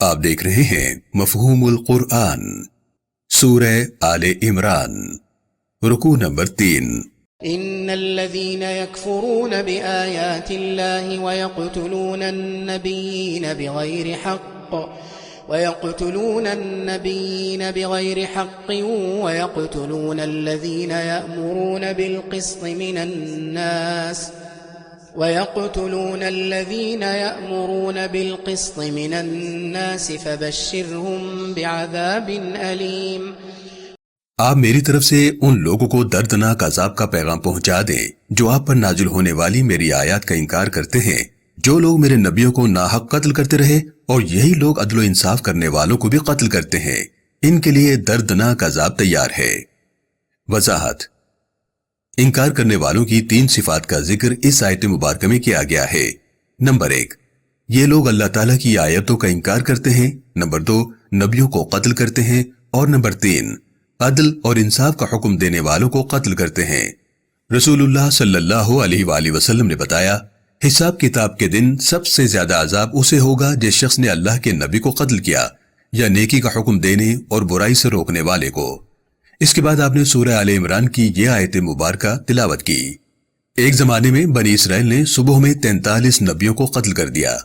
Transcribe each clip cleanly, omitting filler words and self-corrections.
آپ دیکھ رہے ہیں مفہوم القرآن، سورہ آل عمران، رکوع نمبر 3۔ ان الذين يكفرون بآيات الله ويقتلون النبيين بغير حق ويقتلون الذين يأمرون بالقسط من الناس فبشرهم بعذاب أليم۔ آپ میری طرف سے ان لوگوں کو دردناک عذاب کا پیغام پہنچا دیں جو آپ پر نازل ہونے والی میری آیات کا انکار کرتے ہیں، جو لوگ میرے نبیوں کو ناحق قتل کرتے رہے اور یہی لوگ عدل و انصاف کرنے والوں کو بھی قتل کرتے ہیں، ان کے لیے دردناک عذاب تیار ہے۔ وضاحت: انکار کرنے والوں کی 3 صفات کا ذکر اس آیت مبارکہ میں کیا گیا ہے۔ نمبر 1، یہ لوگ اللہ تعالیٰ کی آیتوں کا انکار کرتے ہیں۔ نمبر 2، نبیوں کو قتل کرتے ہیں۔ اور نمبر 3، عدل اور انصاف کا حکم دینے والوں کو قتل کرتے ہیں۔ رسول اللہ صلی اللہ علیہ وآلہ وسلم نے بتایا، حساب کتاب کے دن سب سے زیادہ عذاب اسے ہوگا جس شخص نے اللہ کے نبی کو قتل کیا یا نیکی کا حکم دینے اور برائی سے روکنے والے کو۔ اس کے بعد آپ نے سورہ آل عمران کی یہ آیت مبارکہ تلاوت کی۔ ایک زمانے میں بنی اسرائیل نے صبح میں 43 نبیوں کو قتل کر دیا۔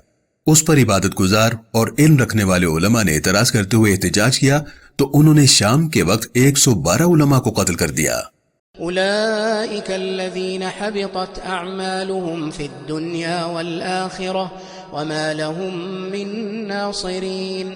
اس پر عبادت گزار اور علم رکھنے والے علماء نے اعتراض کرتے ہوئے احتجاج کیا تو انہوں نے شام کے وقت 112 علماء کو قتل کر دیا۔ اولئک الذین حبطت اعمالهم فی الدنیا والآخرہ وما لهم من ناصرین۔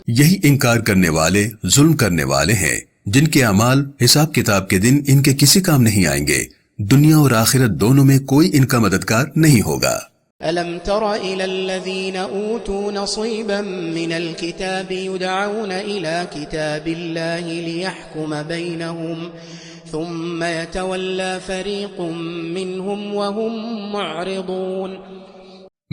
یہی انکار کرنے والے، ظلم کرنے والے ہیں جن کے اعمال حساب کتاب کے دن ان کے کسی کام نہیں آئیں گے، دنیا اور آخرت دونوں میں کوئی ان کا مددگار نہیں ہوگا۔ أَلَمْ تَرَ إِلَى الَّذِينَ أُوتُوا نَصِيبًا مِنَ الْكِتَابِ يُدْعَوْنَ إِلَى كِتَابِ اللَّهِ لِيَحْكُمَ بَيْنَهُمْ ثُمَّ يَتَوَلَّى فَرِيقٌ مِّنْهُمْ وَهُمْ مُعْرِضُونَ۔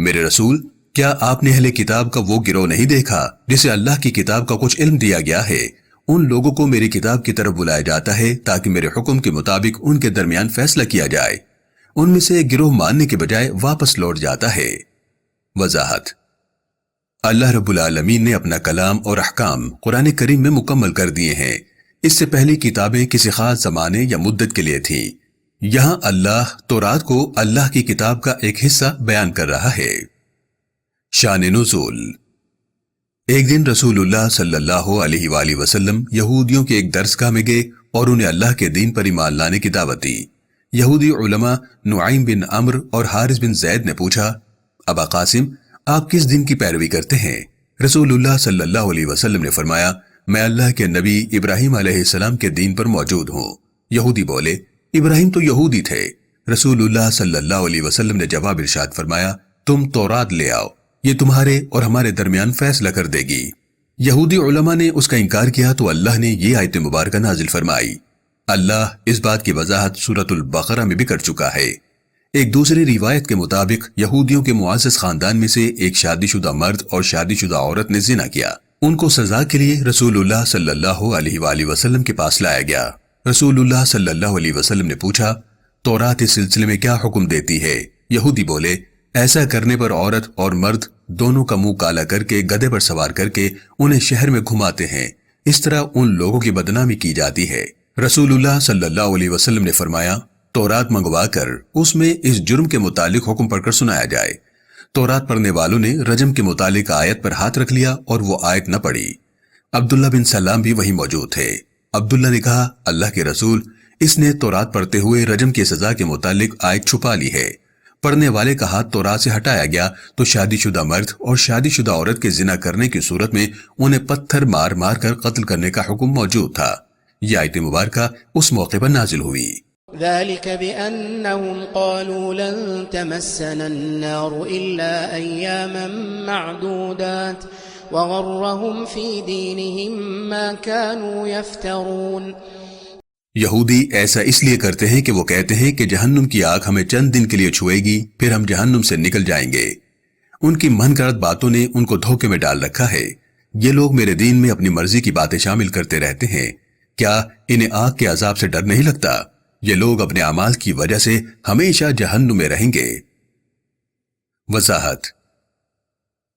میرے رسول، کیا آپ نے اہل کتاب کا وہ گروہ نہیں دیکھا جسے اللہ کی کتاب کا کچھ علم دیا گیا ہے؟ ان لوگوں کو میری کتاب کی طرف بلایا جاتا ہے تاکہ میرے حکم کے مطابق ان کے درمیان فیصلہ کیا جائے۔ ان میں سے ایک گروہ ماننے کے بجائے واپس لوٹ جاتا ہے۔ وضاحت: اللہ رب العالمین نے اپنا کلام اور احکام قرآن کریم میں مکمل کر دیے ہیں۔ اس سے پہلی کتابیں کسی خاص زمانے یا مدت کے لیے تھیں۔ یہاں اللہ تورات کو اللہ کی کتاب کا ایک حصہ بیان کر رہا ہے۔ شان نزول: ایک دن رسول اللہ صلی اللہ علیہ وآلہ وسلم یہودیوں کے ایک درسگاہ میں گئے اور انہیں اللہ کے دین پر ایمان لانے کی دعوت دی۔ یہودی علماء نعیم بن عمرو اور حارث بن زید نے پوچھا، ابا قاسم، آپ کس دین کی پیروی کرتے ہیں؟ رسول اللہ صلی اللہ علیہ وسلم نے فرمایا، میں اللہ کے نبی ابراہیم علیہ السلام کے دین پر موجود ہوں۔ یہودی بولے، ابراہیم تو یہودی تھے۔ رسول اللہ صلی اللہ علیہ وسلم نے جواب ارشاد فرمایا، تم تورات لے آؤ، یہ تمہارے اور ہمارے درمیان فیصلہ کر دے گی۔ یہودی علماء نے اس کا انکار کیا تو اللہ نے یہ آیت مبارکہ نازل فرمائی۔ اللہ اس بات کی وضاحت سورۃ البقرہ میں بھی کر چکا ہے۔ ایک دوسری روایت کے مطابق یہودیوں کے معزز خاندان میں سے ایک شادی شدہ مرد اور شادی شدہ عورت نے زنا کیا۔ ان کو سزا کے لیے رسول اللہ صلی اللہ علیہ وآلہ وسلم کے پاس لایا گیا۔ رسول اللہ صلی اللہ علیہ وسلم نے پوچھا، تورات اس سلسلے میں کیا حکم دیتی ہے؟ یہودی بولے، ایسا کرنے پر عورت اور مرد دونوں کا منہ کالا کر کے گدھے پر سوار کر کے انہیں شہر میں گھماتے ہیں، اس طرح ان لوگوں کی بدنامی کی جاتی ہے۔ رسول اللہ صلی اللہ علیہ وسلم نے فرمایا، تورات منگوا کر اس میں اس جرم کے متعلق حکم پڑھ کر سنایا جائے۔ تورات پڑھنے والوں نے رجم کے متعلق آیت پر ہاتھ رکھ لیا اور وہ آیت نہ پڑھی۔ عبداللہ بن سلام بھی وہی موجود تھے۔ عبداللہ نے کہا، اللہ کے رسول، اس نے تورات پڑھتے ہوئے رجم کی سزا کے متعلق آیت چھپا لی ہے۔ پڑھنے والے کا ہاتھ تورات سے ہٹایا گیا تو شادی شدہ مرد اور شادی شدہ عورت کے زنا کرنے کی صورت میں انہیں پتھر مار مار کر قتل کرنے کا حکم موجود تھا۔ یہ آیت مبارکہ اس موقع پر نازل ہوئی۔ ذلك بأنهم قالوا لن تمسنا النار إلا أياما معدودات وغرهم في دينهم ما كانوا يفترون۔ یہودی ایسا اس لیے کرتے ہیں کہ وہ کہتے ہیں کہ جہنم کی آگ ہمیں چند دن کے لیے چھوئے گی، پھر ہم جہنم سے نکل جائیں گے۔ ان کی من گھڑت باتوں نے ان کو دھوکے میں ڈال رکھا ہے۔ یہ لوگ میرے دین میں اپنی مرضی کی باتیں شامل کرتے رہتے ہیں۔ کیا انہیں آگ کے عذاب سے ڈر نہیں لگتا؟ یہ لوگ اپنے اعمال کی وجہ سے ہمیشہ جہنم میں رہیں گے۔ وضاحت: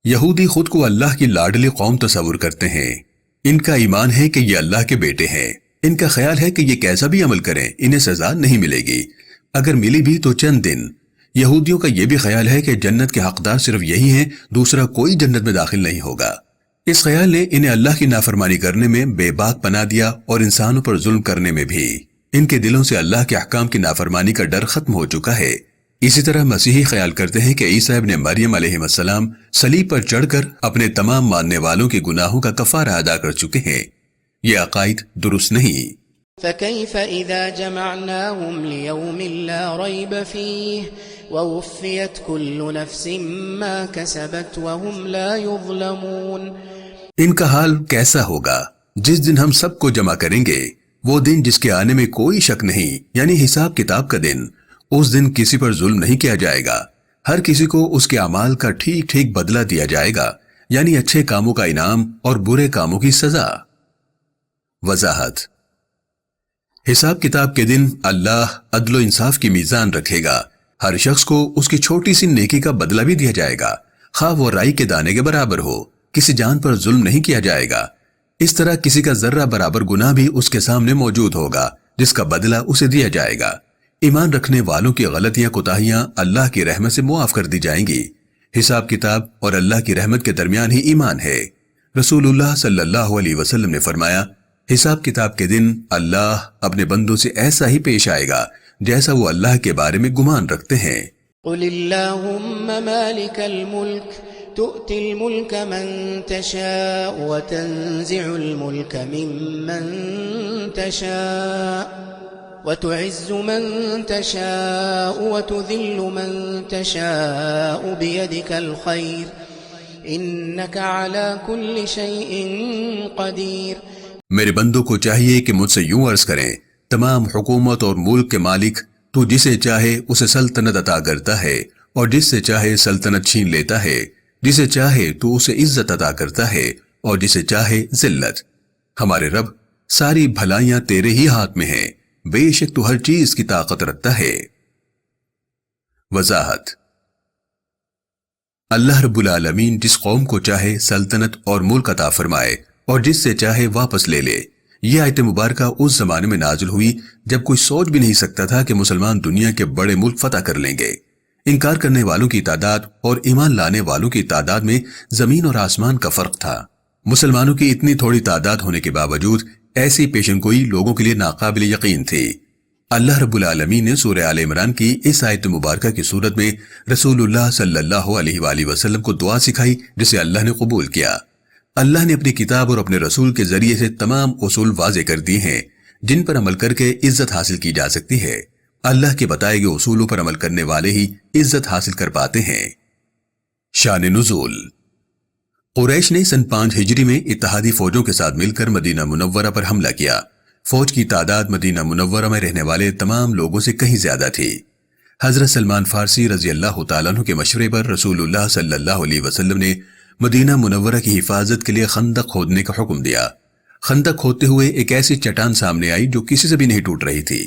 یہودی خود کو اللہ کی لاڈلی قوم تصور کرتے ہیں۔ ان کا ایمان ہے کہ یہ اللہ کے بیٹے ہیں۔ ان کا خیال ہے کہ یہ کیسا بھی عمل کریں انہیں سزا نہیں ملے گی، اگر ملی بھی تو چند دن۔ یہودیوں کا یہ بھی خیال ہے کہ جنت کے حقدار صرف یہی ہیں، دوسرا کوئی جنت میں داخل نہیں ہوگا۔ اس خیال نے انہیں اللہ کی نافرمانی کرنے میں بے باک بنا دیا اور انسانوں پر ظلم کرنے میں بھی۔ ان کے دلوں سے اللہ کے احکام کی نافرمانی کا ڈر ختم ہو چکا ہے۔ اسی طرح مسیحی خیال کرتے ہیں کہ عیسیٰ ابن مریم علیہ السلام صلیب پر چڑھ کر اپنے تمام ماننے والوں کے گناہوں کا کفارہ ادا کر چکے ہیں۔ یہ عقائد درست نہیں۔ فكيف إذا جمعناهم ليوم لا ريب فيه ووفيت كل نفس ما كسبت وهم لا يظلمون۔ ان کا حال کیسا ہوگا جس دن ہم سب کو جمع کریں گے، وہ دن جس کے آنے میں کوئی شک نہیں، یعنی حساب کتاب کا دن۔ اس دن کسی پر ظلم نہیں کیا جائے گا، ہر کسی کو اس کے اعمال کا ٹھیک ٹھیک بدلہ دیا جائے گا، یعنی اچھے کاموں کا انعام اور برے کاموں کی سزا۔ وضاحت: حساب کتاب کے دن اللہ عدل و انصاف کی میزان رکھے گا، ہر شخص کو اس کی چھوٹی سی نیکی کا بدلہ بھی دیا جائے گا، خواہ وہ رائی کے دانے کے برابر ہو۔ کسی جان پر ظلم نہیں کیا جائے گا۔ اس طرح کسی کا ذرہ برابر گناہ بھی اس کے سامنے موجود ہوگا جس کا بدلہ اسے دیا جائے گا۔ ایمان رکھنے والوں کی غلطیاں کوتاہیاں اللہ کی رحمت سے معاف کر دی جائیں گی۔ حساب کتاب اور اللہ کی رحمت کے درمیان ہی ایمان ہے۔ رسول اللہ صلی اللہ علیہ وسلم نے فرمایا، حساب کتاب کے دن اللہ اپنے بندوں سے ایسا ہی پیش آئے گا جیسا وہ اللہ کے بارے میں گمان رکھتے ہیں۔ قل اللہم مالک الملک تؤتی الملک من تشاء وتنزع الملک ممن تشاء وتعز من تشاء وتذل من تشاء بيدك الخير انك على كل شيء قدير۔ میرے بندوں کو چاہیے کہ مجھ سے یوں عرض کریں، تمام حکومت اور ملک کے مالک تو جسے چاہے اسے سلطنت عطا کرتا ہے اور جس سے چاہے سلطنت چھین لیتا ہے، جسے چاہے تو اسے عزت عطا کرتا ہے اور جسے چاہے ذلت۔ ہمارے رب ساری بھلائیاں تیرے ہی ہاتھ میں ہیں، بے شک تو ہر چیز کی طاقت رکھتا ہے۔ وضاحت: اللہ رب العالمین جس قوم کو چاہے سلطنت اور ملک عطا فرمائے اور جس سے چاہے واپس لے لے۔ یہ آیت مبارکہ اس زمانے میں نازل ہوئی جب کوئی سوچ بھی نہیں سکتا تھا کہ مسلمان دنیا کے بڑے ملک فتح کر لیں گے۔ انکار کرنے والوں کی تعداد اور ایمان لانے والوں کی تعداد میں زمین اور آسمان کا فرق تھا۔ مسلمانوں کی اتنی تھوڑی تعداد ہونے کے باوجود ایسی پیشن گوئی لوگوں کے لیے ناقابل یقین تھی۔ اللہ رب العالمین نے سورہ آل عمران کی اس آیت مبارکہ کی صورت میں رسول اللہ صلی اللہ علیہ وآلہ وسلم کو دعا سکھائی جسے اللہ نے قبول کیا۔ اللہ نے اپنی کتاب اور اپنے رسول کے ذریعے سے تمام اصول واضح کر دیے ہیں جن پر عمل کر کے عزت حاصل کی جا سکتی ہے۔ اللہ کے بتائے گئے اصولوں پر عمل کرنے والے ہی عزت حاصل کر پاتے ہیں۔ شان نزول: قریش نے سن 5 ہجری میں اتحادی فوجوں کے ساتھ مل کر مدینہ منورہ پر حملہ کیا۔ فوج کی تعداد مدینہ منورہ میں رہنے والے تمام لوگوں سے کہیں زیادہ تھی۔ حضرت سلمان فارسی رضی اللہ تعالیٰ عنہ کے مشورے پر رسول اللہ صلی اللہ علیہ وسلم نے مدینہ منورہ کی حفاظت کے لیے خندق کھودنے کا حکم دیا۔ خندق کھودتے ہوئے ایک ایسی چٹان سامنے آئی جو کسی سے بھی نہیں ٹوٹ رہی تھی۔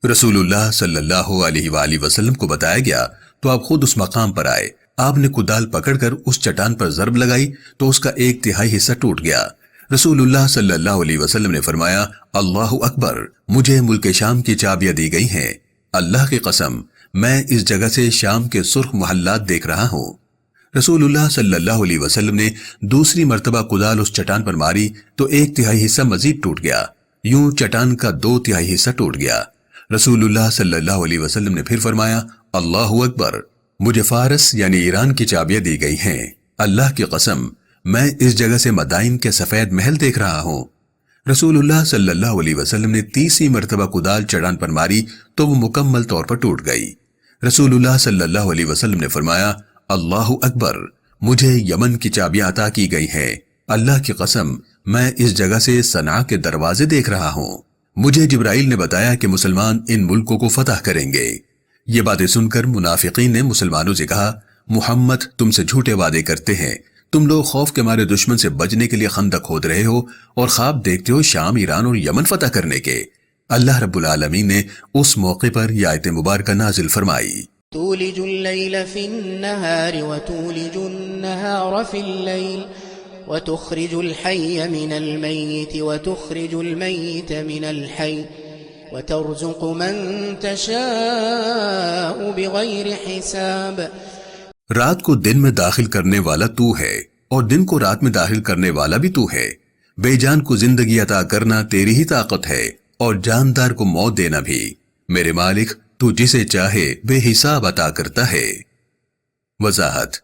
رسول اللہ صلی اللہ علیہ وآلہ وسلم کو بتایا گیا تو آپ خود اس مقام پر آئے۔ آپ نے کدال پکڑ کر اس چٹان پر ضرب لگائی تو اس کا 1/3 حصہ ٹوٹ گیا۔ رسول اللہ صلی اللہ علیہ وسلم نے فرمایا، اللہ اکبر، مجھے ملک شام کی چابیاں دی گئی ہیں۔ اللہ کی قسم، میں اس جگہ سے شام کے سرخ محلات دیکھ رہا ہوں۔ رسول اللہ صلی اللہ علیہ وسلم نے دوسری مرتبہ کدال اس چٹان پر ماری تو 1/3 حصہ مزید ٹوٹ گیا۔ یوں چٹان کا 2/3 حصہ ٹوٹ گیا۔ رسول اللہ صلی اللہ علیہ وسلم نے پھر فرمایا، اللہ اکبر، مجھے فارس یعنی ایران کی چابیاں دی گئی ہیں۔ اللہ کی قسم، میں اس جگہ سے مدائن کے سفید محل دیکھ رہا ہوں۔ رسول اللہ صلی اللہ علیہ وسلم نے تیسری مرتبہ کدال چٹان پر ماری تو وہ مکمل طور پر ٹوٹ گئی۔ رسول اللہ صلی اللہ علیہ وسلم نے فرمایا، اللہ اکبر، مجھے یمن کی چابیاں عطا کی گئی ہیں۔ اللہ کی قسم، میں اس جگہ سے صنعاء کے دروازے دیکھ رہا ہوں۔ مجھے جبرائیل نے بتایا کہ مسلمان ان ملکوں کو فتح کریں گے۔ یہ باتیں سن کر منافقین نے مسلمانوں سے کہا، محمد تم سے جھوٹے وعدے کرتے ہیں، تم لوگ خوف کے مارے دشمن سے بچنے کے لیے خندق کھود رہے ہو اور خواب دیکھتے ہو شام، ایران اور یمن فتح کرنے کے۔ اللہ رب العالمین نے اس موقع پر یہ آیت مبارکہ نازل فرمائی۔ تولج الليل في النهار وتولج النهار في الليل وتخرج الحي من الميت وتخرج الميت من الحي وترزق من تشاء بغير حساب۔ رات کو دن میں داخل کرنے والا تو ہے اور دن کو رات میں داخل کرنے والا بھی تو ہے۔ بے جان کو زندگی عطا کرنا تیری ہی طاقت ہے اور جاندار کو موت دینا بھی۔ میرے مالک تو جسے چاہے بے حساب عطا کرتا ہے۔ وضاحت: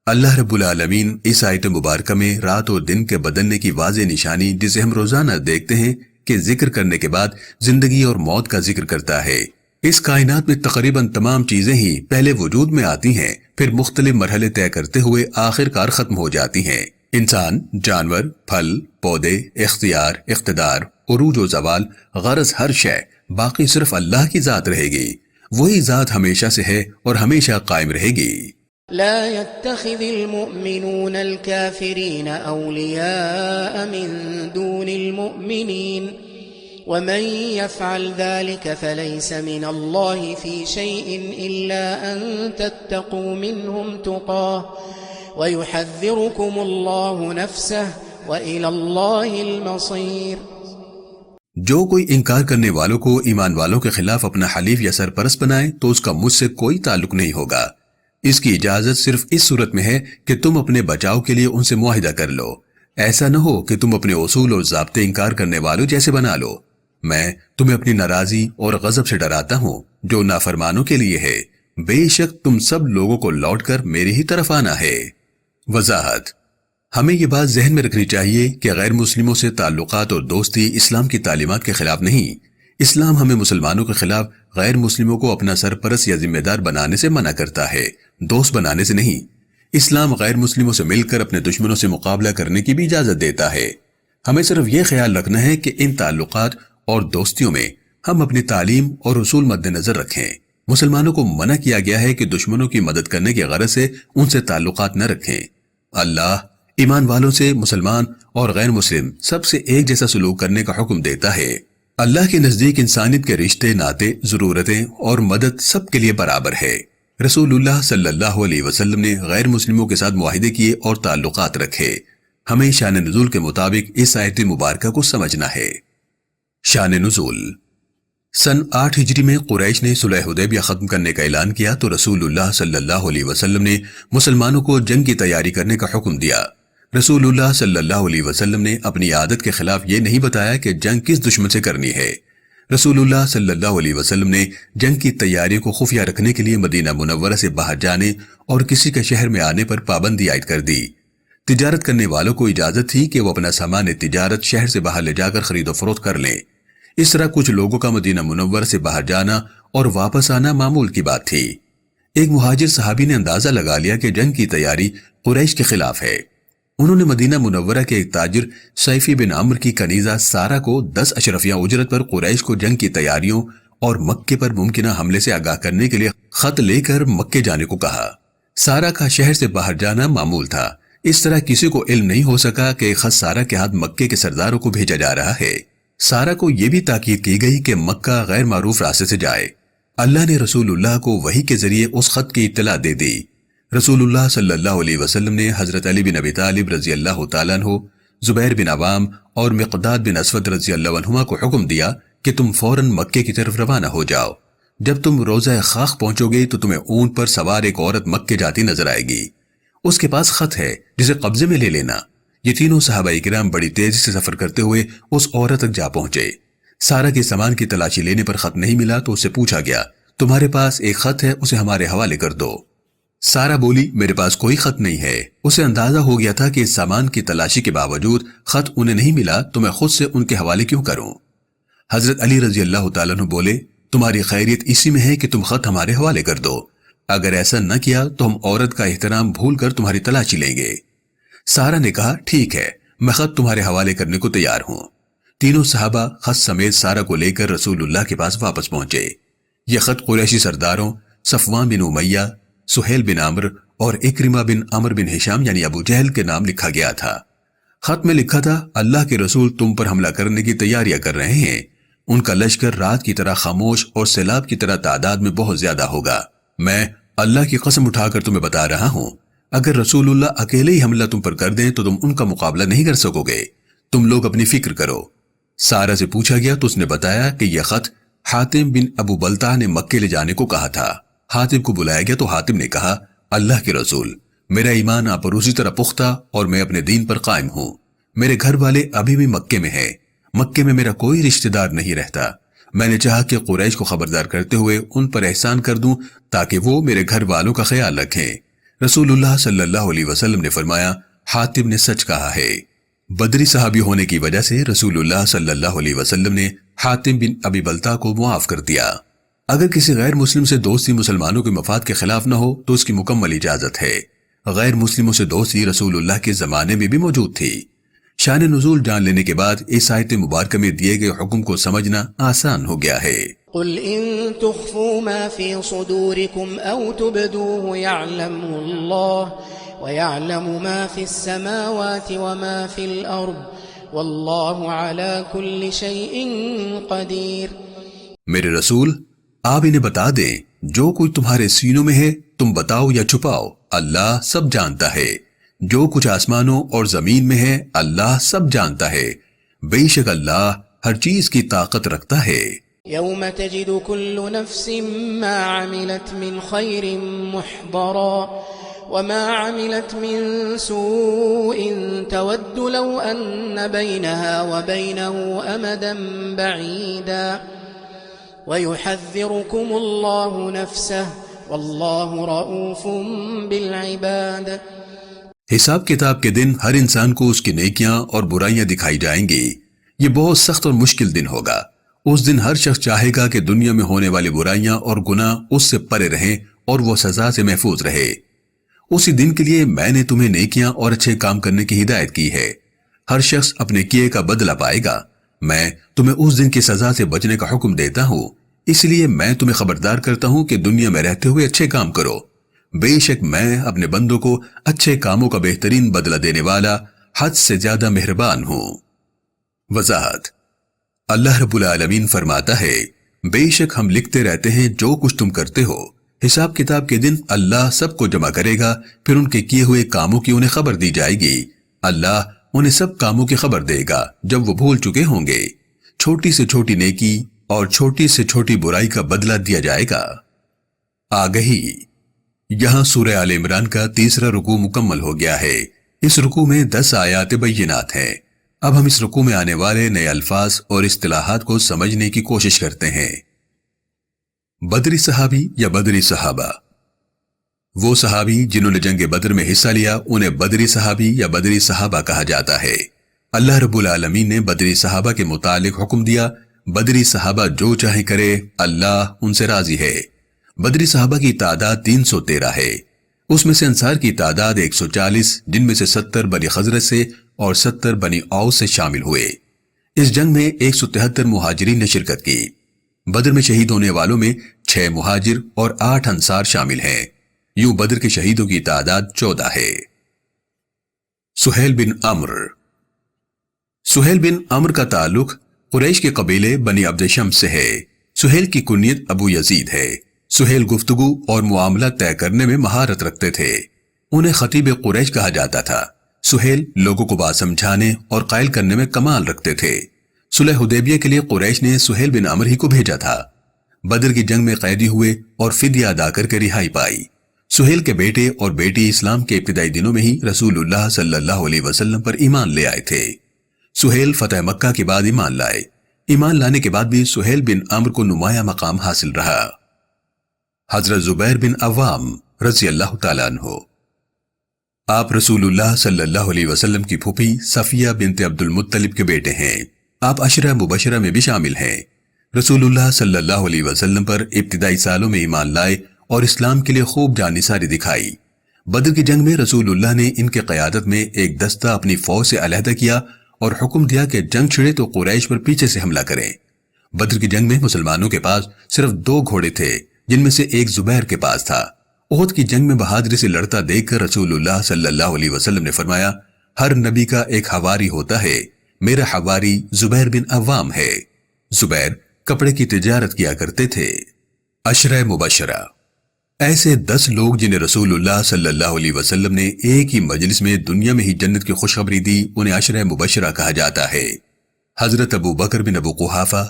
اللہ رب العالمین اس آیت مبارکہ میں رات اور دن کے بدلنے کی واضح نشانی جسے ہم روزانہ دیکھتے ہیں کہ ذکر کرنے کے بعد زندگی اور موت کا ذکر کرتا ہے۔ اس کائنات میں تقریباً تمام چیزیں ہی پہلے وجود میں آتی ہیں، پھر مختلف مرحلے طے کرتے ہوئے آخر کار ختم ہو جاتی ہیں۔ انسان، جانور، پھل، پودے، اختیار، اقتدار، عروج و زوال، غرض ہر شے، باقی صرف اللہ کی ذات رہے گی۔ وہی ذات ہمیشہ سے ہے اور ہمیشہ قائم رہے گی۔ لا يتخذ المؤمنون الكافرين أولياء من دون المؤمنين ومن يفعل ذلك فليس من الله في شيء إلا أن تتقوا منهم تقاه ويحذركم الله نفسه وإلى الله المصير۔ جو کوئی انکار کرنے والوں کو ایمان والوں کے خلاف اپنا حلیف یا سرپرست بنائے تو اس کا مجھ سے کوئی تعلق نہیں ہوگا۔ اس کی اجازت صرف اس صورت میں ہے کہ تم اپنے بچاؤ کے لیے ان سے معاہدہ کر لو۔ ایسا نہ ہو کہ تم اپنے اصول اور ضابطے انکار کرنے والوں جیسے بنا لو۔ میں تمہیں اپنی ناراضی اور غضب سے ڈراتا ہوں جو نافرمانوں کے لیے ہے۔ بے شک تم سب لوگوں کو لوٹ کر میری ہی طرف آنا ہے۔ وضاحت: ہمیں یہ بات ذہن میں رکھنی چاہیے کہ غیر مسلموں سے تعلقات اور دوستی اسلام کی تعلیمات کے خلاف نہیں۔ اسلام ہمیں مسلمانوں کے خلاف غیر مسلموں کو اپنا سرپرست یا ذمہ دار بنانے سے منع کرتا ہے، دوست بنانے سے نہیں۔ اسلام غیر مسلموں سے مل کر اپنے دشمنوں سے مقابلہ کرنے کی بھی اجازت دیتا ہے۔ ہمیں صرف یہ خیال رکھنا ہے کہ ان تعلقات اور دوستیوں میں ہم اپنی تعلیم اور اصول مد نظر رکھیں۔ مسلمانوں کو منع کیا گیا ہے کہ دشمنوں کی مدد کرنے کی غرض سے ان سے تعلقات نہ رکھیں۔ اللہ ایمان والوں سے مسلمان اور غیر مسلم سب سے ایک جیسا سلوک کرنے کا حکم دیتا ہے۔ اللہ کے نزدیک انسانیت کے رشتے، ناطے، ضرورتیں اور مدد سب کے لیے برابر ہے۔ رسول اللہ صلی اللہ علیہ وسلم نے غیر مسلموں کے ساتھ معاہدے کیے اور تعلقات رکھے۔ ہمیں شان نزول کے مطابق اس آیت مبارکہ کو سمجھنا ہے۔ شان نزول: سن 8 ہجری میں قریش نے صلح حدیبیہ ختم کرنے کا اعلان کیا تو رسول اللہ صلی اللہ علیہ وسلم نے مسلمانوں کو جنگ کی تیاری کرنے کا حکم دیا۔ رسول اللہ صلی اللہ علیہ وسلم نے اپنی عادت کے خلاف یہ نہیں بتایا کہ جنگ کس دشمن سے کرنی ہے۔ رسول اللہ صلی اللہ علیہ وسلم نے جنگ کی تیاری کو خفیہ رکھنے کے لیے مدینہ منورہ سے باہر جانے اور کسی کے شہر میں آنے پر پابندی عائد کر دی۔ تجارت کرنے والوں کو اجازت تھی کہ وہ اپنا سامان تجارت شہر سے باہر لے جا کر خرید و فروخت کر لیں۔ اس طرح کچھ لوگوں کا مدینہ منورہ سے باہر جانا اور واپس آنا معمول کی بات تھی۔ ایک مہاجر صحابی نے اندازہ لگا لیا کہ جنگ کی تیاری قریش کے خلاف ہے۔ انہوں نے مدینہ منورہ کے ایک تاجر سیفی بن عمر کی کنیزہ سارہ کو 10 اشرفیہ اجرت پر قریش کو جنگ کی تیاریوں اور مکے پر ممکنہ حملے سے آگاہ کرنے کے لیے خط لے کر مکے جانے کو کہا۔ سارہ کا شہر سے باہر جانا معمول تھا۔ اس طرح کسی کو علم نہیں ہو سکا کہ خط سارہ کے ہاتھ مکے کے سرداروں کو بھیجا جا رہا ہے۔ سارہ کو یہ بھی تاکید کی گئی کہ مکہ غیر معروف راستے سے جائے۔ اللہ نے رسول اللہ کو وحی کے ذریعے اس خط کی اطلاع دے دی۔ رسول اللہ صلی اللہ علیہ وسلم نے حضرت علی بن ابی طالب رضی اللہ تعالیٰ عنہ، زبیر بن عوام اور مقداد بن اسود رضی اللہ عنہما کو حکم دیا کہ تم فوراً مکے کی طرف روانہ ہو جاؤ۔ جب تم روضہ خاخ پہنچو گے تو تمہیں اونٹ پر سوار ایک عورت مکے جاتی نظر آئے گی۔ اس کے پاس خط ہے جسے قبضے میں لے لینا۔ یہ تینوں صحابہ کرام بڑی تیزی سے سفر کرتے ہوئے اس عورت تک جا پہنچے۔ سارہ کے سامان کی تلاشی لینے پر خط نہیں ملا تو اس سے پوچھا گیا، تمہارے پاس ایک خط ہے، اسے ہمارے حوالے کر دو۔ سارہ بولی، میرے پاس کوئی خط نہیں ہے۔ اسے اندازہ ہو گیا تھا کہ اس سامان کی تلاشی کے باوجود خط انہیں نہیں ملا تو میں خود سے ان کے حوالے کیوں کروں۔ حضرت علی رضی اللہ تعالیٰ عنہ بولے، تمہاری خیریت اسی میں ہے کہ تم خط ہمارے حوالے کر دو، اگر ایسا نہ کیا تو ہم عورت کا احترام بھول کر تمہاری تلاشی لیں گے۔ سارہ نے کہا، ٹھیک ہے، میں خط تمہارے حوالے کرنے کو تیار ہوں۔ تینوں صحابہ خط سمیت سارہ کو لے کر رسول اللہ کے پاس واپس پہنچے۔ یہ خط قریشی سرداروں صفوان بن امیہ، سہیل بن عمر اور اکرمہ بن عمر بن ہشام یعنی ابو جہل کے نام لکھا گیا تھا۔ خط میں لکھا تھا، اللہ کے رسول تم پر حملہ کرنے کی تیاریاں کر رہے ہیں۔ ان کا لشکر رات کی طرح خاموش اور سیلاب کی طرح تعداد میں بہت زیادہ ہوگا۔ میں اللہ کی قسم اٹھا کر تمہیں بتا رہا ہوں، اگر رسول اللہ اکیلے ہی حملہ تم پر کر دیں تو تم ان کا مقابلہ نہیں کر سکو گے۔ تم لوگ اپنی فکر کرو۔ سارہ سے پوچھا گیا تو اس نے بتایا کہ یہ خط حاتم بن ابو بلتع نے مکے لے جانے کو کہا تھا۔ حاتم کو بلایا گیا تو حاتم نے کہا، اللہ کے رسول، میرا ایمان آپ پر اسی طرح پختہ اور میں اپنے دین پر قائم ہوں۔ میرے گھر والے ابھی بھی مکے میں ہیں، مکے میں میرا کوئی رشتہ دار نہیں رہتا۔ میں نے چاہا کہ قریش کو خبردار کرتے ہوئے ان پر احسان کر دوں تاکہ وہ میرے گھر والوں کا خیال رکھیں۔ رسول اللہ صلی اللہ علیہ وسلم نے فرمایا، حاتم نے سچ کہا ہے۔ بدری صحابی ہونے کی وجہ سے رسول اللہ صلی اللہ علیہ وسلم نے حاتم بن ابی بلتع کو معاف کر دیا۔ اگر کسی غیر مسلم سے دوستی مسلمانوں کے مفاد کے خلاف نہ ہو تو اس کی مکمل اجازت ہے۔ غیر مسلموں سے دوستی رسول اللہ کے زمانے میں بھی موجود تھی۔ شان نزول جان لینے کے بعد اس آیت مبارکہ میں دیے گئے حکم کو سمجھنا آسان ہو گیا ہے۔ قل ان تخفوا ما في صدوركم او تبدوه يعلمه الله ويعلم ما في السماوات وما في الارض والله على كل شيء قدير۔ میرے رسول، آپ انہیں بتا دیں جو کچھ تمہارے سینوں میں ہے تم بتاؤ یا چھپاؤ، اللہ سب جانتا ہے۔ جو کچھ آسمانوں اور زمین میں ہے اللہ سب جانتا ہے۔ بے شک اللہ ہر چیز کی طاقت رکھتا ہے۔ يوم تجد كل نفس ما عملت من خير محضرا وما عملت من سوء تود لو أن بينها وبينه أمدا بعيدا ويحذركم الله نفسه والله رؤوف بالعباد۔ حساب کتاب کے دن ہر انسان کو اس کی نیکیاں اور برائیاں دکھائی جائیں گی۔ یہ بہت سخت اور مشکل دن ہوگا۔ اس دن ہر شخص چاہے گا کہ دنیا میں ہونے والی برائیاں اور گناہ اس سے پرے رہیں اور وہ سزا سے محفوظ رہے۔ اسی دن کے لیے میں نے تمہیں نیکیاں اور اچھے کام کرنے کی ہدایت کی ہے۔ ہر شخص اپنے کیے کا بدلہ پائے گا۔ میں تمہیں اس دن کی سزا سے بچنے کا حکم دیتا ہوں، اس لیے میں تمہیں خبردار کرتا ہوں کہ دنیا میں رہتے ہوئے اچھے کام کرو۔ بے شک میں اپنے بندوں کو اچھے کاموں کا بہترین بدلہ دینے والا حد سے زیادہ مہربان ہوں۔ وضاحت: اللہ رب العالمین فرماتا ہے، بے شک ہم لکھتے رہتے ہیں جو کچھ تم کرتے ہو۔ حساب کتاب کے دن اللہ سب کو جمع کرے گا، پھر ان کے کیے ہوئے کاموں کی انہیں خبر دی جائے گی۔ اللہ انہیں سب کاموں کی خبر دے گا جب وہ بھول چکے ہوں گے۔ چھوٹی سے چھوٹی نیکی اور چھوٹی سے چھوٹی برائی کا بدلہ دیا جائے گا۔ آگہی: یہاں سورہ آل عمران کا تیسرا رکوع مکمل ہو گیا ہے۔ اس رکوع میں 10 آیات بینات ہیں۔ اب ہم اس رکوع میں آنے والے نئے الفاظ اور اصطلاحات کو سمجھنے کی کوشش کرتے ہیں۔ بدری صحابی یا بدری صحابہ: وہ صحابی جنہوں نے جنگ بدر میں حصہ لیا انہیں بدری صحابی یا بدری صحابہ کہا جاتا ہے۔ اللہ رب العالمین نے بدری صحابہ کے متعلق حکم دیا، بدری صحابہ جو چاہے کرے، اللہ ان سے راضی ہے۔ بدری صحابہ کی تعداد 313 ہے۔ اس میں سے انصار کی تعداد 140، جن میں سے 70 بنی خزرج سے اور 70 بنی اوس سے شامل ہوئے۔ اس جنگ میں 173 مہاجرین نے شرکت کی۔ بدر میں شہید ہونے والوں میں 6 مہاجر اور 8 انصار شامل ہیں۔ یوں بدر کے شہیدوں کی تعداد 14 ہے۔ سہیل بن عمرو: سہیل بن عمرو کا تعلق قریش کے قبیلے بنی عبد شمس سے ہے۔ سہیل کی کنیت ابو یزید ہے۔ سہیل گفتگو اور معاملہ طے کرنے میں مہارت رکھتے تھے۔ انہیں خطیب قریش کہا جاتا تھا۔ سہیل لوگوں کو بات سمجھانے اور قائل کرنے میں کمال رکھتے تھے۔ صلح حدیبیہ کے لیے قریش نے سہیل بن عمرو ہی کو بھیجا تھا۔ بدر کی جنگ میں قیدی ہوئے اور فدیہ ادا کر کے رہائی پائی۔ سہیل کے بیٹے اور بیٹی اسلام کے ابتدائی دنوں میں ہی رسول اللہ صلی اللہ علیہ وسلم پر ایمان لے آئے تھے۔ سہیل فتح مکہ کے بعد ایمان لائے۔ ایمان لانے کے بعد بھی سہیل بن عمرو کو نمایاں مقام حاصل رہا۔ حضرت زبیر بن عوام رضی اللہ تعالیٰ عنہ: آپ رسول اللہ صلی اللہ علیہ وسلم کی پھوپھی صفیہ بنت عبد المطلب کے بیٹے ہیں۔ آپ عشرہ مبشرہ میں بھی شامل ہیں۔ رسول اللہ صلی اللہ علیہ وسلم پر ابتدائی سالوں میں ایمان لائے اور اسلام کے لیے خوب جاننثاری دکھائی۔ بدر کی جنگ میں رسول اللہ نے ان کے قیادت میں ایک دستہ اپنی فوج سے علیحدہ کیا اور حکم دیا کہ جنگ چھڑے تو قریش پر پیچھے سے حملہ کریں۔ بدر کی جنگ میں مسلمانوں کے پاس صرف 2 گھوڑے تھے، جن میں سے ایک زبیر کے پاس تھا۔ احد کی جنگ میں بہادری سے لڑتا دیکھ کر رسول اللہ صلی اللہ علیہ وسلم نے فرمایا، ہر نبی کا ایک حواری ہوتا ہے، میرا حواری زبیر بن عوام ہے۔ زبیر کپڑے کی تجارت کیا کرتے تھے۔ عشرہ مبشرہ: ایسے 10 لوگ جنہیں رسول اللہ صلی اللہ علیہ وسلم نے ایک ہی مجلس میں دنیا میں ہی جنت کی خوشخبری دی، انہیں عشرہ مبشرہ کہا جاتا ہے۔ حضرت ابو بکر بن ابو قحافہ،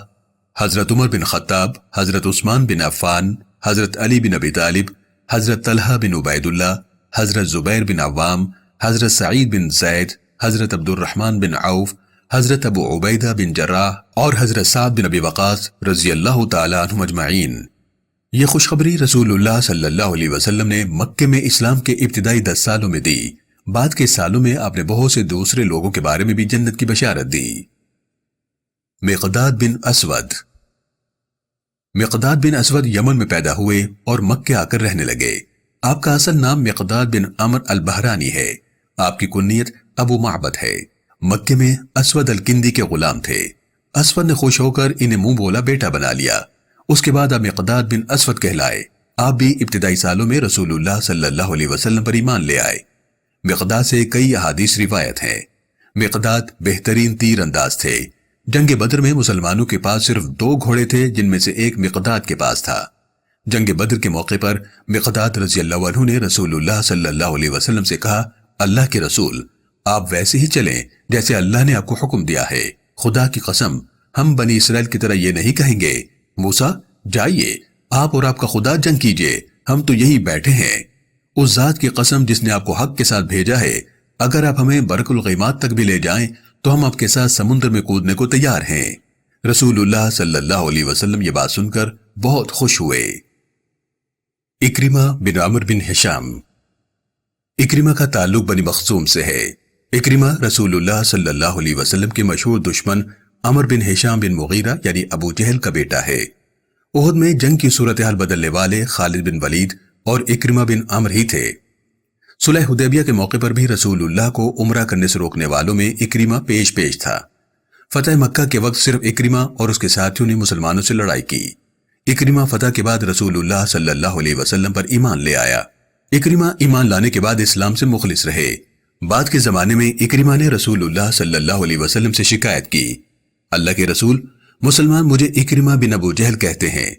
حضرت عمر بن خطاب، حضرت عثمان بن عفان، حضرت علی بن ابی طالب، حضرت طلحہ بن عبید اللہ، حضرت زبیر بن عوام، حضرت سعید بن زید، حضرت عبد الرحمن بن عوف، حضرت ابو عبیدہ بن جراح اور حضرت سعد بن ابی وقاص رضی اللہ تعالی عنہم اجمعین۔ یہ خوشخبری رسول اللہ صلی اللہ علیہ وسلم نے مکے میں اسلام کے ابتدائی 10 سالوں میں دی۔ بعد کے سالوں میں آپ نے بہت سے دوسرے لوگوں کے بارے میں بھی جنت کی بشارت دی۔ مقداد بن اسود۔ مقداد بن اسود یمن میں پیدا ہوئے اور مکے آ کر رہنے لگے۔ آپ کا اصل نام مقداد بن عمر البحرانی ہے۔ آپ کی کنیت ابو معبد ہے۔ مکے میں اسود الکندی کے غلام تھے۔ اسود نے خوش ہو کر انہیں منہ بولا بیٹا بنا لیا۔ اس کے بعد آپ مقداد بن اسود کہلائے۔ آپ بھی ابتدائی سالوں میں رسول اللہ صلی اللہ علیہ وسلم پر ایمان لے آئے۔ مقداد سے کئی احادیث روایت ہیں۔ مقداد بہترین تیر انداز تھے۔ جنگ بدر میں مسلمانوں کے پاس صرف 2 گھوڑے تھے، جن میں سے ایک مقداد کے پاس تھا۔ جنگ بدر کے موقع پر مقداد رضی اللہ عنہ نے رسول اللہ صلی اللہ علیہ وسلم سے کہا، اللہ کے رسول، آپ ویسے ہی چلیں جیسے اللہ نے آپ کو حکم دیا ہے۔ خدا کی قسم، ہم بنی اسرائیل کی طرح یہ نہیں کہیں گے، موسیٰ جائیے آپ اور آپ کا خدا جنگ کیجئے، ہم تو یہی بیٹھے ہیں۔ اس ذات کی قسم جس نے آپ کو حق کے ساتھ بھیجا ہے، اگر آپ ہمیں برق الغیمات تک بھی لے جائیں تو ہم آپ کے ساتھ سمندر میں کودنے کو تیار ہیں۔ رسول اللہ صلی اللہ علیہ وسلم یہ بات سن کر بہت خوش ہوئے۔ اکرمہ بن عمر بن ہشام۔ اکرمہ کا تعلق بنی مخزوم سے ہے۔ اکرمہ رسول اللہ صلی اللہ علیہ وسلم کے مشہور دشمن عمر بن ہشام بن مغیرہ یعنی ابو جہل کا بیٹا ہے۔ احد میں جنگ کی صورتحال بدلنے والے خالد بن ولید اور اکرمہ بن عمر ہی تھے۔ صلح حدیبیہ کے موقع پر بھی رسول اللہ کو عمرہ کرنے سے روکنے والوں میں اکرمہ پیش تھا۔ فتح مکہ کے وقت صرف اکرمہ اور اس کے ساتھیوں نے مسلمانوں سے لڑائی کی۔ اکرمہ فتح کے بعد رسول اللہ صلی اللہ علیہ وسلم پر ایمان لے آیا۔ اکرمہ ایمان لانے کے بعد اسلام سے مخلص رہے۔ بعد کے زمانے میں اکرمہ نے رسول اللہ صلی اللہ علیہ وسلم سے شکایت کی، اللہ کے رسول، مسلمان مجھے اکرمہ بن ابو جہل کہتے ہیں۔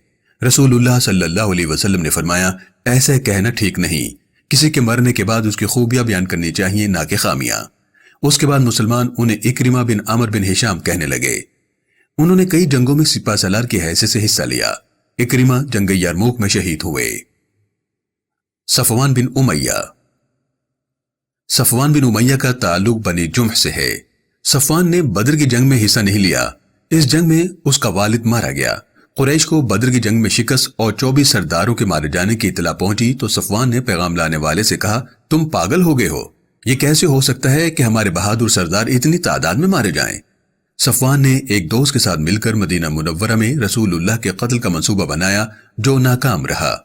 رسول اللہ صلی اللہ علیہ وسلم نے فرمایا، ایسا کہنا ٹھیک نہیں، کسی کے مرنے کے بعد اس کی خوبیاں بیان کرنی چاہیے نہ کہ خامیاں۔ اس کے بعد مسلمان انہیں اکرمہ بن عمر بن ہشام کہنے لگے۔ انہوں نے کئی جنگوں میں سپہ سالار کی حیثیت سے حصہ لیا۔ اکرمہ جنگ یرموک میں شہید ہوئے۔ صفوان بن امیہ۔ صفوان بن امیہ کا تعلق بنی جمح سے ہے۔ صفوان نے بدر کی جنگ میں حصہ نہیں لیا۔ اس جنگ میں اس کا والد مارا گیا۔ قریش کو بدر کی جنگ میں شکست اور 24 سرداروں کے مارے جانے کی اطلاع پہنچی تو صفوان نے پیغام لانے والے سے کہا، تم پاگل ہو گئے ہو، یہ کیسے ہو سکتا ہے کہ ہمارے بہادر سردار اتنی تعداد میں مارے جائیں؟ صفوان نے ایک دوست کے ساتھ مل کر مدینہ منورہ میں رسول اللہ کے قتل کا منصوبہ بنایا جو ناکام رہا۔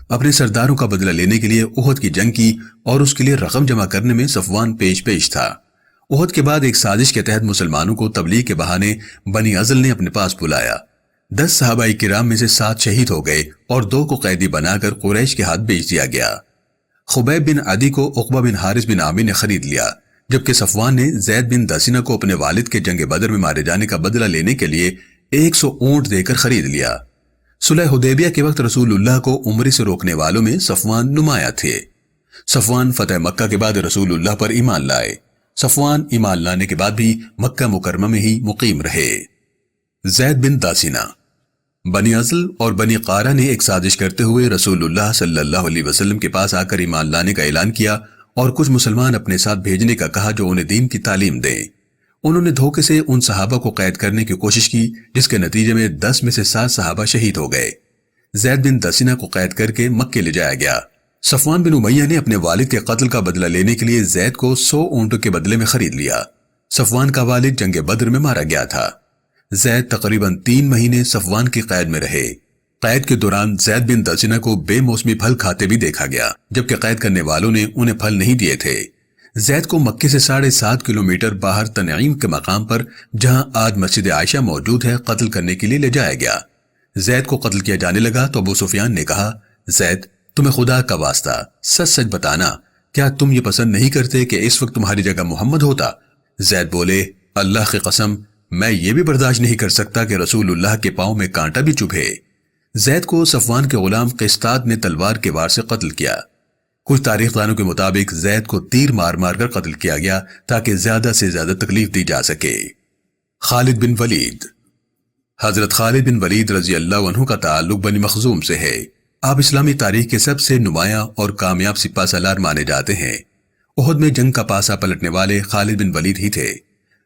اپنے سرداروں کا بدلہ لینے کے لیے احد کی جنگ کی اور اس کے لیے رقم جمع کرنے میں صفوان پیش تھا۔ احد کے بعد ایک سازش کے تحت مسلمانوں کو تبلیغ کے بہانے بنی ازل نے اپنے پاس بلایا۔ 10 صحابہ کرام میں سے 7 شہید ہو گئے اور 2 کو قیدی بنا کر قریش کے ہاتھ بیچ دیا گیا۔ خبیب بن عدی کو عقبہ بن حارث بن عامر نے خرید لیا، جبکہ صفوان نے زید بن دسینہ کو اپنے والد کے جنگ بدر میں مارے جانے کا بدلہ لینے کے لیے 100 اونٹ دے کر خرید لیا۔ صلح حدیبیہ کے وقت رسول اللہ کو عمرے سے روکنے والوں میں صفوان نمایاں تھے۔ صفوان فتح مکہ کے بعد رسول اللہ پر ایمان لائے۔ صفوان ایمان لانے کے بعد بھی مکہ مکرمہ میں ہی مقیم رہے۔ زید بن داسینہ۔ بنی ازل اور بنی قارہ نے ایک سازش کرتے ہوئے رسول اللہ صلی اللہ علیہ وسلم کے پاس آ کر ایمان لانے کا اعلان کیا اور کچھ مسلمان اپنے ساتھ بھیجنے کا کہا جو انہیں دین کی تعلیم دیں۔ انہوں نے دھوکے سے ان صحابہ کو قید کرنے کی کوشش کی، جس کے نتیجے میں 10 میں سے 7 صحابہ شہید ہو گئے۔ زید بن دسینہ کو قید کر کے مکے لے جایا گیا۔ صفوان بن امیہ نے اپنے والد کے قتل کا بدلہ لینے کے لیے زید کو 100 اونٹوں کے بدلے میں خرید لیا۔ صفوان کا والد جنگ بدر میں مارا گیا تھا۔ زید تقریباً 3 مہینے صفوان کی قید میں رہے۔ قید کے دوران زید بن دسینہ کو بے موسمی پھل کھاتے بھی دیکھا گیا، جبکہ قید کرنے والوں نے انہیں پھل نہیں دیے تھے۔ زید کو مکے سے 7.5 کلومیٹر باہر تنعیم کے مقام پر، جہاں آج مسجد عائشہ موجود ہے، قتل کرنے کے لیے لے جایا گیا۔ زید کو قتل کیا جانے لگا تو ابو سفیان نے کہا، زید تمہیں خدا کا واسطہ سچ سچ بتانا، کیا تم یہ پسند نہیں کرتے کہ اس وقت تمہاری جگہ محمد ہوتا؟ زید بولے، اللہ کی قسم میں یہ بھی برداشت نہیں کر سکتا کہ رسول اللہ کے پاؤں میں کانٹا بھی چبھے۔ زید کو صفوان کے غلام قسطاد نے تلوار کے وار سے قتل کیا۔ کچھ تاریخ دانوں کے مطابق زید کو تیر مار مار کر قتل کیا گیا تاکہ زیادہ سے زیادہ تکلیف دی جا سکے۔ خالد بن ولید۔ حضرت خالد بن ولید رضی اللہ عنہ کا تعلق بنی مخزوم سے ہے۔ آپ اسلامی تاریخ کے سب سے نمایاں اور کامیاب سپہ سالار مانے جاتے ہیں۔ احد میں جنگ کا پاسا پلٹنے والے خالد بن ولید ہی تھے۔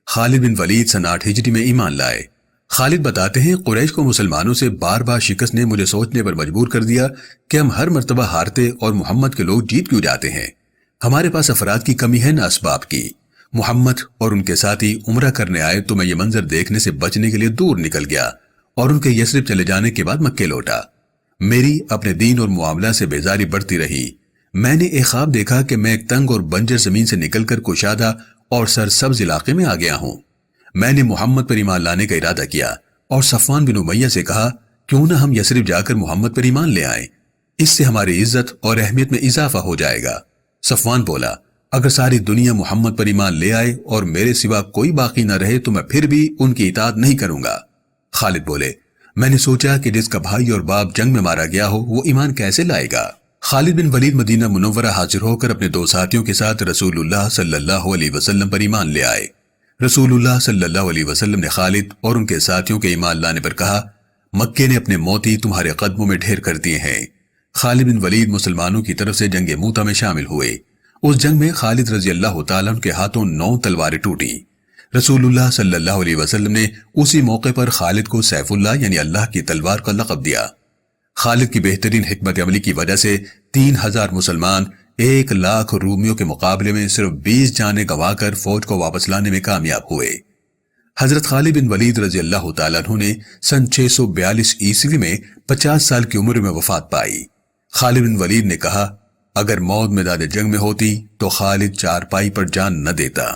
خالد بن ولید سن 8 ہجری میں ایمان لائے۔ خالد بتاتے ہیں قریش کو مسلمانوں سے بار بار شکست نے مجھے سوچنے پر مجبور کر دیا کہ ہم ہر مرتبہ ہارتے اور محمد کے لوگ جیت کیوں جاتے ہیں۔ ہمارے پاس افراد کی کمی ہے نہ اسباب کی۔ محمد اور ان کے ساتھی عمرہ کرنے آئے تو میں یہ منظر دیکھنے سے بچنے کے لیے دور نکل گیا اور ان کے یثرب چلے جانے کے بعد مکے لوٹا۔ میری اپنے دین اور معاملہ سے بیزاری بڑھتی رہی۔ میں نے ایک خواب دیکھا کہ میں ایک تنگ اور بنجر زمین سے نکل کر کشادہ اور سرسبز علاقے میں آ گیا ہوں۔ میں نے محمد پر ایمان لانے کا ارادہ کیا اور صفوان بن امیہ سے کہا کیوں نہ ہم یثرب جا کر محمد پر ایمان لے آئیں، اس سے ہماری عزت اور اہمیت میں اضافہ ہو جائے گا۔ صفوان بولا اگر ساری دنیا محمد پر ایمان لے آئے اور میرے سوا کوئی باقی نہ رہے تو میں پھر بھی ان کی اطاعت نہیں کروں گا۔ خالد بولے میں نے سوچا کہ جس کا بھائی اور باپ جنگ میں مارا گیا ہو وہ ایمان کیسے لائے گا۔ خالد بن ولید مدینہ منورہ حاضر ہو کر اپنے 2 ساتھیوں کے ساتھ رسول اللہ صلی اللہ علیہ وسلم پر ایمان لے آئے۔ رسول اللہ صلی اللہ علیہ وسلم نے خالد اور ان کے ساتھیوں کے ایمان لانے پر کہا مکے نے اپنے موتی تمہارے قدموں میں ڈھیر کر دیے ہیں۔ خالد بن ولید مسلمانوں کی طرف سے جنگ موتا میں شامل ہوئے۔ اس جنگ میں خالد رضی اللہ تعالیٰ عنہ کے ہاتھوں 9 تلواریں ٹوٹیں۔ رسول اللہ صلی اللہ علیہ وسلم نے اسی موقع پر خالد کو سیف اللہ یعنی اللہ کی تلوار کا لقب دیا۔ خالد کی بہترین حکمت عملی کی وجہ سے 3000 مسلمان 1,00,000 رومیوں کے مقابلے میں صرف 20 جانیں گنوا کر فوج کو واپس لانے میں کامیاب ہوئے۔ حضرت خالد بن ولید رضی اللہ تعالیٰ عنہ نے سن 642 عیسوی میں 50 سال کی عمر میں وفات پائی۔ خالد بن ولید نے کہا اگر موت میدان جنگ میں ہوتی تو خالد چارپائی پر جان نہ دیتا۔